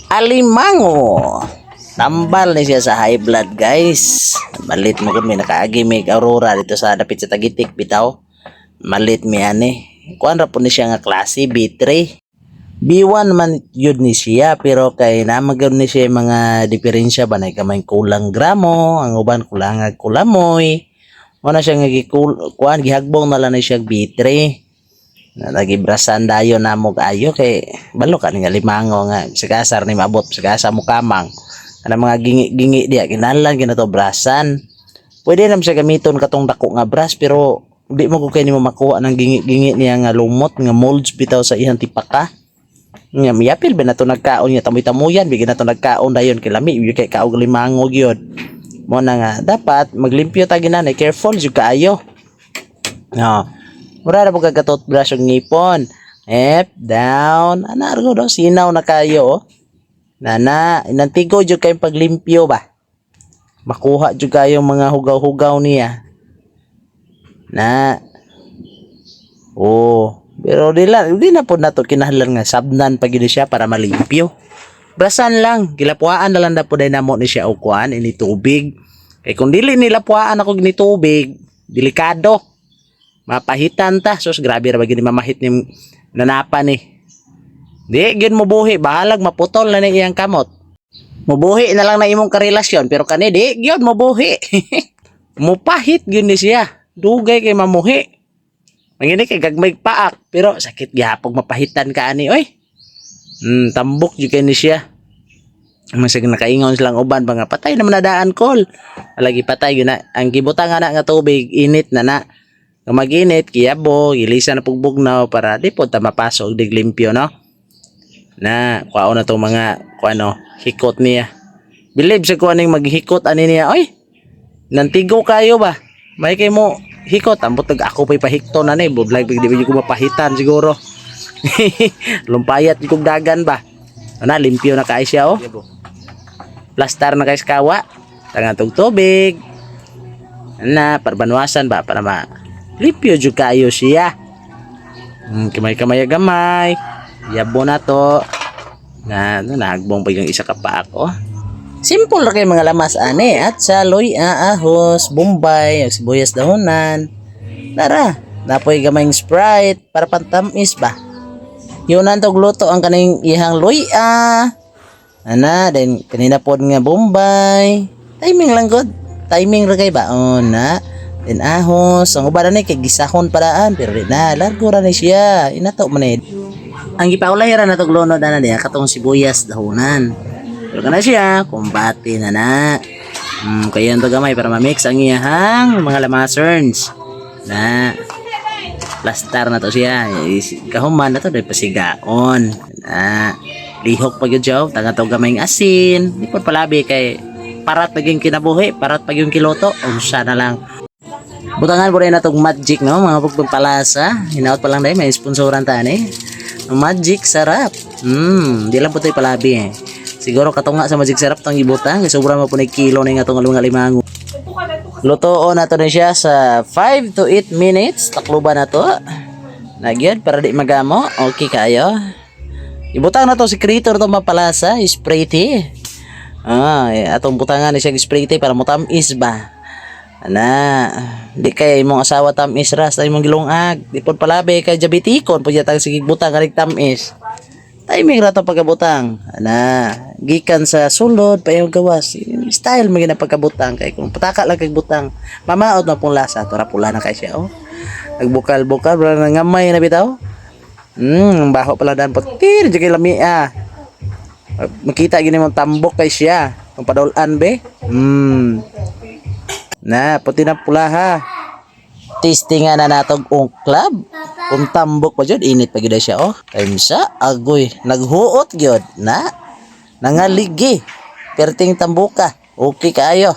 alimango. Tambal ni siya sa high blood, guys. Malit mo kung may nakaagi may aurora dito sa dapit sa Tagitik bitaw. Malit mi ani. Kuan ra po ni siya nga klase B3. B1 man yun ni siya, pero kay namagam ni siya mga diferensya ba na kamay kulang gramo, ang uban kulang kulamoy. Muna siya nga kuan gihagbong na lang ni siya B3. Na nagibrasan dayon namo ayo kay balo ka nga limango nga sagasar ni maabot sagasa mo kamang. Ana mga gingi diya kinahanglan ginato brasan. Pwede nam siya gamiton katong dako nga bras pero di mo ko kay nimo makuha ng gingi niya nga lumot nga molds bitaw sa iyang tipaka. Nga miyapil ba nato nagkaon niya tamoy-tamoyan bigyan nato nagkaon dayon kay lami kay kaog limango gyud. Mo na nga dapat maglimpyo ta ginanay careful jud kaayo. No. Mura na po kagka-toothbrush yung ngipon. Up, down. Ana argo daw sinaw na kayo oh. Nana, inantigo jud kay paglimpyo ba. Makuha jud kayo mga hugaw-hugaw niya. Na. Oh, pero di na po nato kinahanglan nga sabnan pag yun siya para malimpyo. Brasan lang, gilapuan na lang na po dahil namo ni siya o kuan ini tubig. Kay kung dili nilapuan ako ni tubig, delikado. Mapahitan ta. Sus, grabe ra ba gini mamahit ni nanapa ni. Di, gyud mo buhi. Bahalag maputol na ni iyang kamot. Mubuhi na lang na imong karelasyon. Pero kani, di, gyud mo buhi. Mupahit gyud ni siya. Dugay kay mamuhi. Mangini kay gagmay paak. Pero sakit gyapog mapahitan ka ani, oy. Tambok gyud kay ni siya. Masig nakaingon silang uban ba nga patay naman na daan kol. Lagi patay gyud na. Ang gibutang nga tubig, init na. Mag-init, kiyabo, gilisa na pugbugnaw para di po ta mapasok dig limpyo no. Na kuao na tong mga kuano hikot niya. Believe sa kuaning maghikot ani niya. Oy. Nantigo kayo ba? May kay mo hikot ambot ako pay pahikto na ni. Budlag di ko mapahitan siguro. Lumpayat kog dagan ba. Ana limpyo na kay siya oh. Plastar na kay kawa. Tangan tog tubig. Na parbanwasan ba para limpyo jud kayo siya. Kamay gamay. Yabo na to. Na nagbong pa yung isa ka pa ako. Simple ra kay mga lamas ani at saloy ahos, bombay, sibuyas dahonan. Tara, napoy gamayng Sprite para pantamis ba. Yunan tog luto ang kaning ihang loy-a. Ana, then kanina pod nga bombay. Timing lang good. Timing ra kay ba? Oh na. Then ahos, ang uban ni kay gisahon paraan pero di na largo ra ni siya. Inato man ni. Ang gipaulay ra natog lunod ana diya katong sibuyas dahonan. Pero kana siya kumbati na. Kaya to gamay para ma-mix ang iyang mga lamaserns. Na plastar na to siya. Kahuman na to dai pasigaon. Na lihok pa gyud jaw taga to gamayng asin. Di pod palabi kay parat naging kinabuhi, parat pag yung kiloto. Unsa na lang. Butangan po rin na itong magic, no? Mga pagpapalasa. Hinaut pa lang dahil. May sponsoran tayo, eh. Magic sarap. Di lang po ito'y palabi, eh. Siguro katunga sa magic sarap itong ibutang. Sobrang mo po na kilo na yung itong limango. Lutoon na ito na siya sa 5 to 8 minutes. Takluban na ito. Nagyan, para di magamo. Okay kayo. Ibutang na ito si creator itong mapalasa. Spray tea. Atong butangan na siya spray tea para mutamis ba. Ana, di kay imong asawa tamis ras tay imong gilungag. Di pod palabi kay diabetikon pud yatag sige butang kanig tamis. Timing ra to pagkabutang. Ana, gikan sa sulod pa yung gawas. Style magina pagkabutang kay kung pataka lang kay butang. Mamaot na pong lasa tora pula na kay siya oh. Nagbukal-bukal bra ngamay na bitaw. Baho pala dan potir jud lami Makita gini mong tambok kay siya. Kung padulan be. Na, puti na pula ha. Testingan na natog ungklab. Kung tambok pa dyan, init pa gila siya oh. Kaimsa, agoy. Naghuot gyud na. Nangaligi. Perting tambuka. Okay kayo.